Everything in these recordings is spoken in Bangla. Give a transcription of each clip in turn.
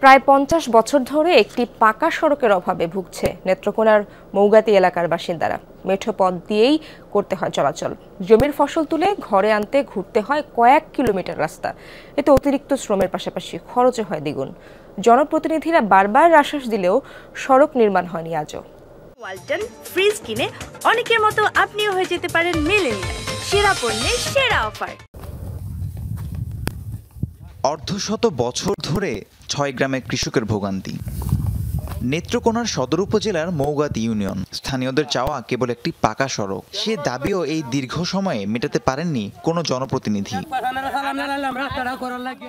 প্রায় ৫০ বছর ধরে একটি পাকা সড়কের অভাবে ভুগছে নেত্রকোনার মৌগাতি এলাকার বাসিন্দারা। মেঠো পথ দিয়েই করতে হয় চলাচল। জমির ফসল তুলে ঘরে আনতে ঘুরতে হয় কয়েক কিলোমিটার রাস্তা। এতে অতিরিক্ত শ্রমের পাশাপাশি খরচও হয় দ্বিগুণ। জনপ্রতিনিধিরা বারবার আশ্বাস দিলেও সড়ক নির্মাণ হয়নি আজও। ওয়ালটন ফ্রিজ কিনে অনেকের মতো আপনিও হয়ে যেতে পারেন মিলেনিয়াল। সেরা পণ্যের সেরা অফার। অর্ধশত বছর ধরে ৬ গ্রামের কৃষকের ভোগান্তি। নেত্রকোনার সদর উপজেলার মৌগাতি ইউনিয়ন। স্থানীয়দের চাওয়া কেবল একটি পাকা সড়ক। সে দাবিও এই দীর্ঘ সময়ে মেটাতে পারেননি কোনো জনপ্রতিনিধি।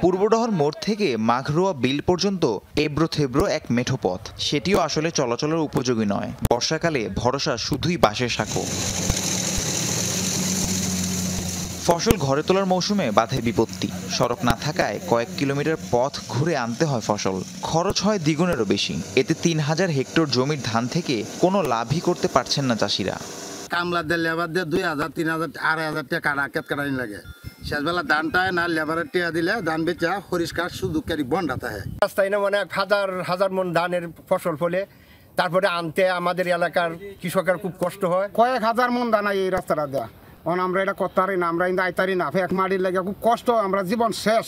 পূর্বডহর মোড় থেকে মাঘরোয়া বিল পর্যন্ত এবড়ো-থেবড়ো এক মেঠো পথ, সেটিও আসলে চলাচলের উপযোগী নয়। বর্ষাকালে ভরসা শুধুই বাঁশের সাঁকো। ফসল ঘরে তোলার মৌসুমে বাধে বিপত্তি। সড়ক না থাকায় কয়েক কিলোমিটার পথ ঘুরে আনতে হয় ফসল। খরচ হয় দ্বিগুণেরও বেশি। এতে ৩,০০০ হেক্টর জমির ধান থেকে কোনো লাভই করতে পারছেন না চাষিরা। কামলাদের লেবার দিয়ে ২,০০০, ৩,০০০, ২,৫০০ টাকা রাকেত কাটানি লাগে। শেষবেলা ধানটা না লেবারের টিয়া দিলে ধান বেচা পরিষ্কার শুধু ক্যারি বন্ডাতে হয়। রাস্তায় না মানে হাজার হাজার মন ধানের ফসল ফলে তারপরে আনতে আমাদের এলাকার কৃষকের খুব কষ্ট হয়। কয়েক হাজার মন দানা এই রাস্তাটা দেওয়া, আমরা এটা করতে পারি না, আমরা আইতারি না, ফেক মাটির লাগে খুব কষ্ট, আমরা জীবন শেষ।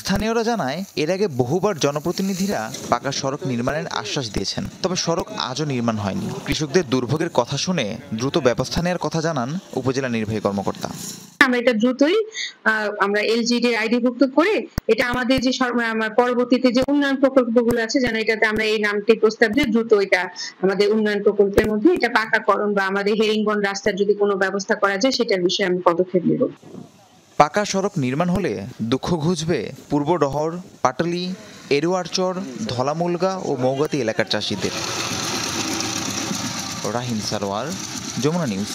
স্থানীয়রা জানায়, এর আগে বহুবার জনপ্রতিনিধিরা পাকা সড়ক নির্মাণের আশ্বাস দিয়েছেন, তবে সড়ক আজও নির্মাণ হয়নি। কৃষকদের দুর্ভোগের কথা শুনে দ্রুত ব্যবস্থা নেওয়ার কথা জানান উপজেলা নির্বাহী কর্মকর্তা। আমরা এটা দ্রুতই আমরা এলজিডি আইডিভুক্ত করে এটা আমাদের যে পরবর্তীতে যে উন্নয়ন প্রকল্পগুলো আছে যেন এটাতে আমরা এই নামটি প্রস্তাব দিয়ে দ্রুত এটা আমাদের উন্নয়ন প্রকল্পের মধ্যে এটা পাকাকরণ বা আমাদের হেরিংবন রাস্তার যদি কোনো ব্যবস্থা করা যায় সেটার বিষয়ে আমি পদক্ষেপ নেব। পাকা সড়ক নির্মাণ হলে দুঃখ ঘুচবে পূর্বডহর, পাটালি, এরুয়ারচর, ধলামুলগা ও মৌগাতি এলাকার চাষিদের। রাহিম সারোয়ার, যমুনা নিউজ।